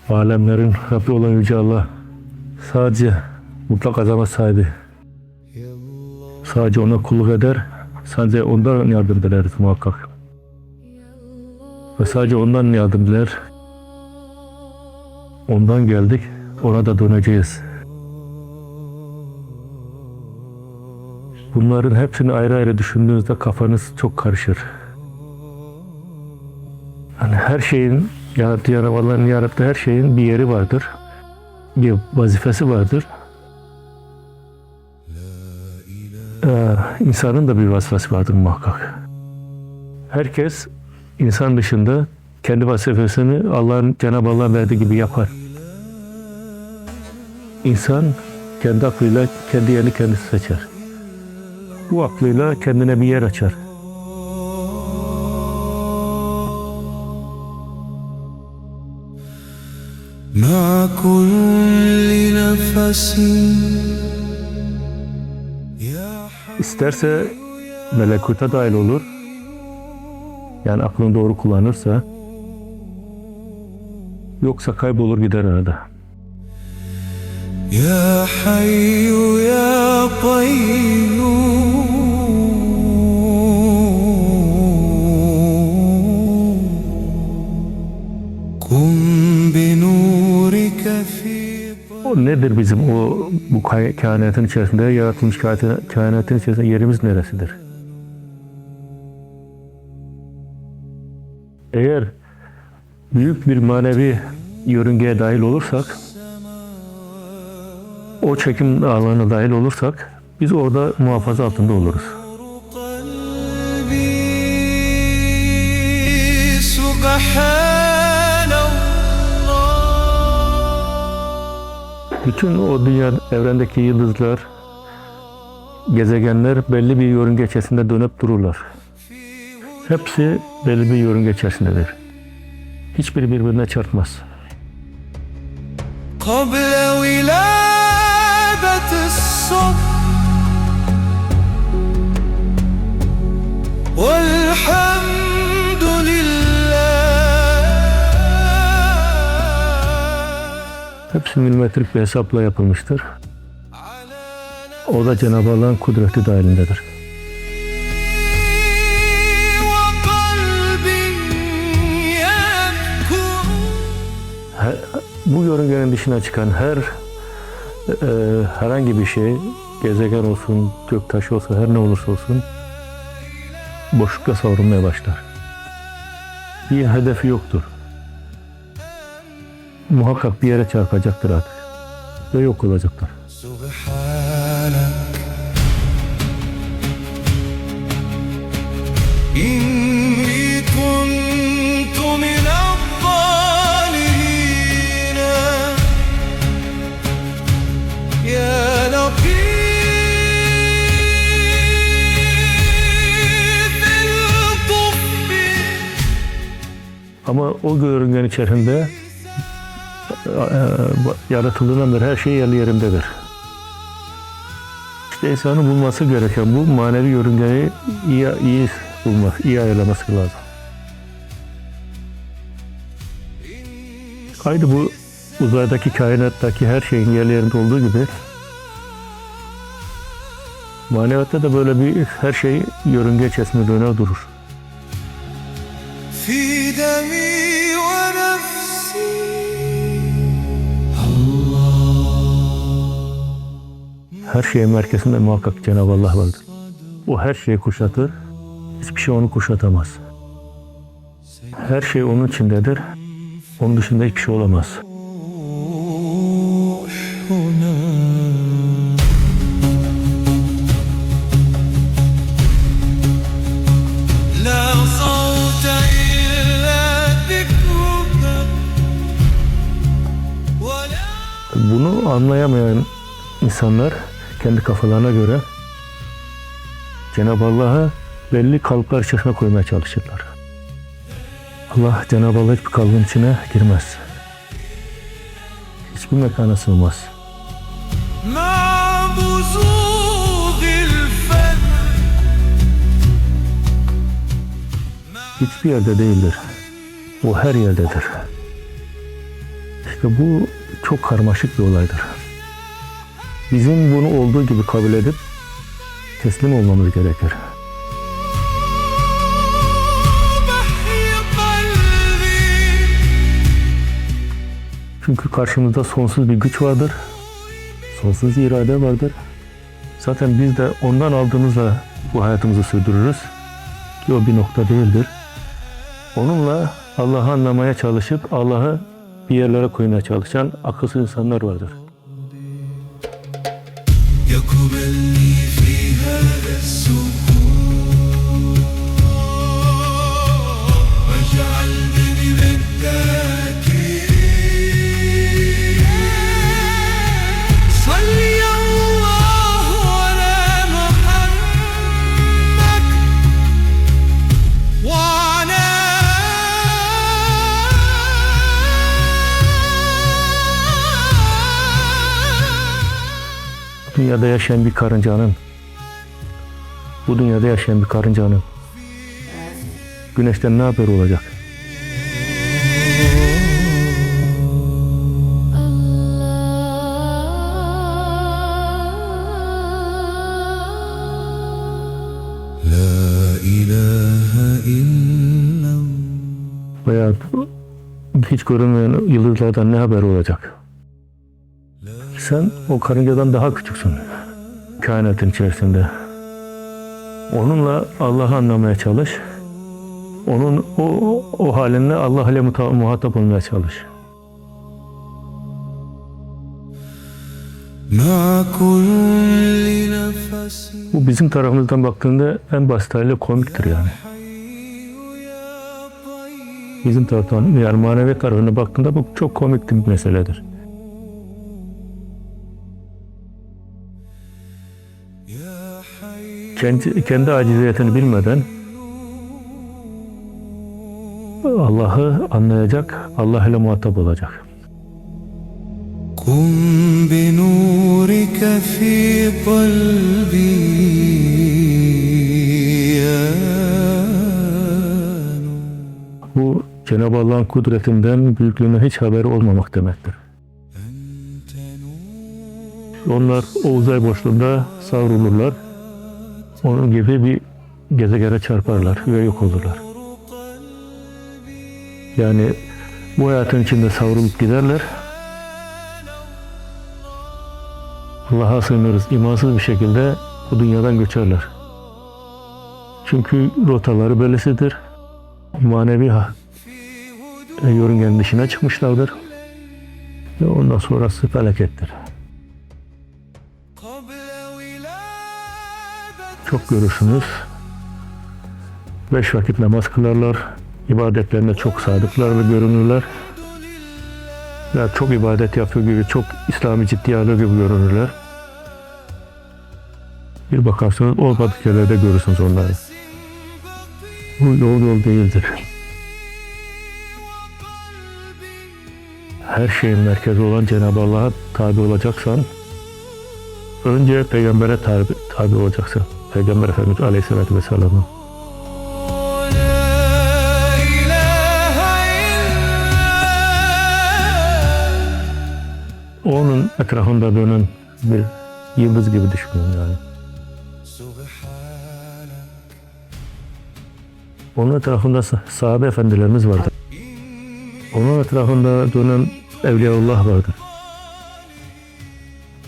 Alemlerin Rabbi olan Yüce Allah sadece mutlak azamet sahibi. Sadece ona kulluk eder, sadece ondan yardım dileriz muhakkak. Ve sadece ondan yardım diler. Ondan geldik, ona da döneceğiz. Bunların hepsini ayrı ayrı düşündüğünüzde kafanız çok karışır. Yani her şeyin, Allah'ın yarattığı her şeyin bir yeri vardır. Bir vazifesi vardır. İnsanın da bir vazifesi vardır muhakkak. Herkes insan dışında kendi vazifesini Cenab-ı Allah'ın verdiği gibi yapar. İnsan kendi aklıyla kendi yerini kendisi seçer. Bu aklıyla kendine bir yer açar. İsterse melekuta dahil olur, yani aklını doğru kullanırsa, yoksa kaybolur gider arada. Ya Hayyu Ya Kayyum Kum bi nurike fi. O nedir bizim bu kainatın içerisinde, yaratılmış kainatın içerisinde yerimiz neresidir? Eğer büyük bir manevi yörüngeye dahil olursak, o çekim alanına dahil olursak, biz orada muhafaza altında oluruz. Bütün o dünya, evrendeki yıldızlar, gezegenler belli bir yörünge içerisinde dönüp dururlar. Hepsi belli bir yörünge içerisindedir. Hiçbiri birbirine çarpmaz. Hepsi milimetrik bir hesapla yapılmıştır. O da Cenab-ı Allah'ın kudreti dahilindedir. Bu yörüngenin dışına çıkan herhangi bir şey, gezegen olsun, göktaşı olsun, her ne olursa olsun, boşlukta savrulmaya başlar. Bir hedefi yoktur. Muhakkak bir yere çarpacaktır artık ve yok olacaktır. Ama o yörüngenin içerisinde yaratıldığından beri her şey yerli yerindedir. İşte insanın bulması gereken bu manevi yörüngeyi iyi bulmak, iyi ayarlaması lazım. Aynı bu uzaydaki kainattaki her şeyin yerli yerinde olduğu gibi maneviyatta da böyle bir her şey yörünge içerisinde döner durur. Her şeyin merkezinde muhakkak Cenab-ı Allah vardır. O her şeyi kuşatır, hiçbir şey onu kuşatamaz. Her şey onun içindedir, onun dışında hiçbir şey olamaz. Bunu anlayamayan insanlar kendi kafalarına göre Cenab-ı Allah'a belli kalıplar içerisine koymaya çalışırlar. Allah Cenab-ı Allah hiçbir kalıbın içine girmez. Hiçbir mekana sığmaz. Hiçbir yerde değildir. O her yerdedir. İşte bu çok karmaşık bir olaydır. Bizim bunu olduğu gibi kabul edip teslim olmamız gerekir. Çünkü karşımızda sonsuz bir güç vardır. Sonsuz irade vardır. Zaten biz de ondan aldığımızla bu hayatımızı sürdürürüz. Ki o bir nokta değildir. Onunla Allah'ı anlamaya çalışıp Allah'ı bir yerlere koymaya çalışan akılsız insanlar vardır. Dünyada yaşayan bir karıncanın, bu dünyada yaşayan bir karıncanın güneşten ne haberi olacak? La ilahe illallah. Veya hiç görünmeyen yıldızlardan ne haber olacak? Sen o karıncadan daha küçüksün kainatın içerisinde. Onunla Allah'ı anlamaya çalış. Onun o halinle Allah ile muhatap olmaya çalış. Bu bizim tarafımızdan baktığında en basit haliyle komiktir yani. Bizim taraftan yani manevi tarafına baktığında bu çok komik bir meseledir. Kendi aciziyetini bilmeden Allah'ı anlayacak, Allah ile muhatap olacak. Kum bi nurika fi qalbi ya. Bu Cenab-ı Allah'ın kudretinden, büyüklüğüne hiç haberi olmamak demektir. Onlar o uzay boşluğunda savrulurlar. Onun gibi bir gezegene çarparlar ve yok olurlar. Yani bu hayatın içinde savrulup giderler. Allah'a sığınırız, imansız bir şekilde bu dünyadan göçerler. Çünkü rotaları böylesidir. Manevi yörüngenin dışına çıkmışlardır. Ve ondan sonrası felakettir. Çok görürsünüz. 5 vakit namaz kılarlar. İbadetlerinde çok sadıklarla görünürler. Ya çok ibadet yapıyor gibi, çok İslami ciddiye alıyor gibi görünürler. Bir bakarsınız olmadık yerlerde görürsünüz onları. Bu yol değildir. Her şeyin merkezi olan Cenab-ı Allah'a tabi olacaksan önce Peygamber'e tabi olacaksın. Peygamber Efendimiz Aleyhisselatü Vesselam'a. Onun etrafında dönen bir yıldız gibi düşünün yani. Onun etrafında sahabe efendilerimiz vardır. Onun etrafında dönen Evliyaullah vardır.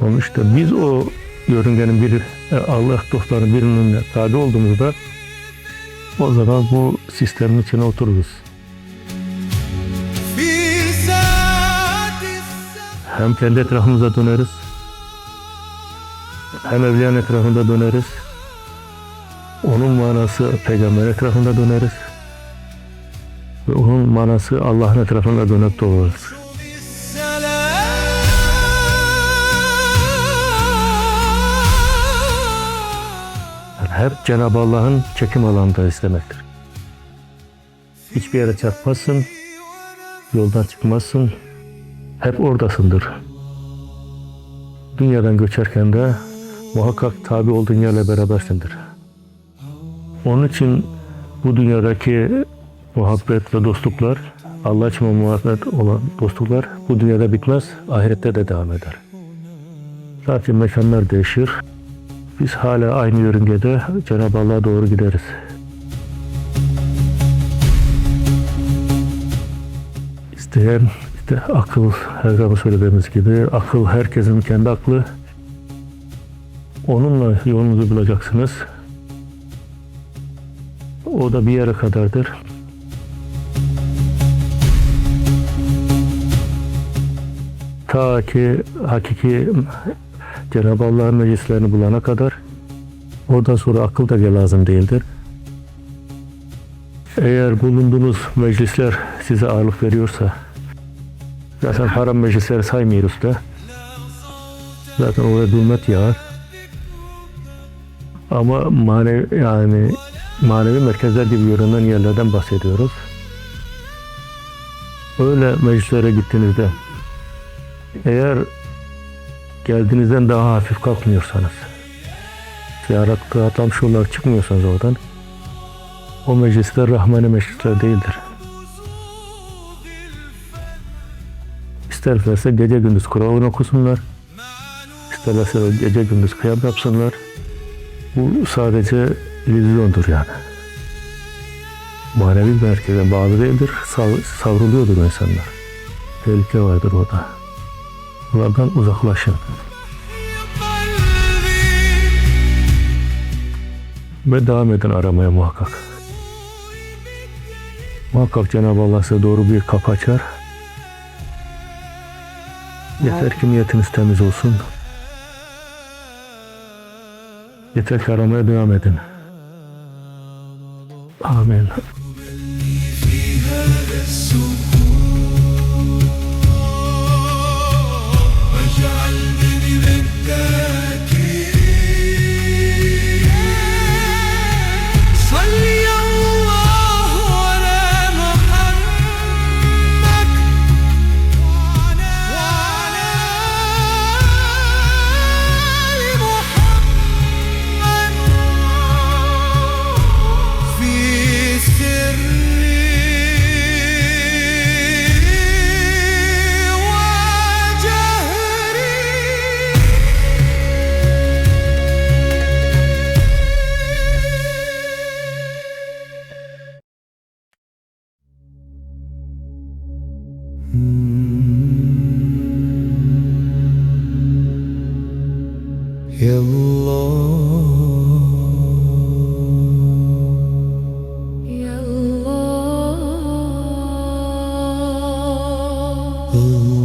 Onun işte biz o yörüngenin biri, Allah dostlarının birinin tabi olduğumuzda o zaman bu sistemin içine otururuz. Hem kendi etrafımıza döneriz, hem evliyanın etrafında döneriz. Onun manası Peygamber etrafında döneriz. Ve onun manası Allah'ın etrafında dönüp dolarız. Hep Cenab-ı Allah'ın çekim alanında istemektir. Hiçbir yere çarpmazsın, yoldan çıkmazsın, hep oradasındır. Dünyadan göçerken de muhakkak tabi olduğun yerle berabersindir. Onun için bu dünyadaki muhabbet ve dostluklar Allah için muhabbet olan dostluklar bu dünyada bitmez, ahirette de devam eder. Sadece mekanlar değişir. Biz hala aynı yörüngede Cenab-ı Allah'a doğru gideriz. İsteyen, işte akıl, her zaman söylediğimiz gibi, akıl herkesin kendi aklı. Onunla yolunuzu bulacaksınız. O da bir yere kadardır. Ta ki hakiki Cenab-ı Allah'ın meclislerini bulana kadar, oradan sonra akıl da lazım değildir. Eğer bulunduğunuz meclisler size ağırlık veriyorsa, zaten haram meclisleri saymıyoruz da, zaten oraya zulmet yağar. Ama manevi merkezler gibi görünen yerlerden bahsediyoruz. Öyle meclislere gittiğinizde, eğer geldiğinizden daha hafif kalkmıyorsanız, ziyaret atlamış olarak çıkmıyorsanız oradan, o meclisler Rahmani meclisler değildir. İsterlerse gece gündüz Kur'an okusunlar, isterlerse gece gündüz kıyam yapsınlar. Bu sadece illüzyondur yani. Manevi merkeze bağlı değildir, savruluyordur insanlar. Tehlike vardır orada. Bunlardan uzaklaşın. Ve devam edin aramaya muhakkak. Muhakkak Cenab-ı Allah size doğru bir kapı açar. Yeter ki niyetiniz temiz olsun. Yeter ki aramaya devam edin. Amin. Ya Allah, Ya Allah, Allah.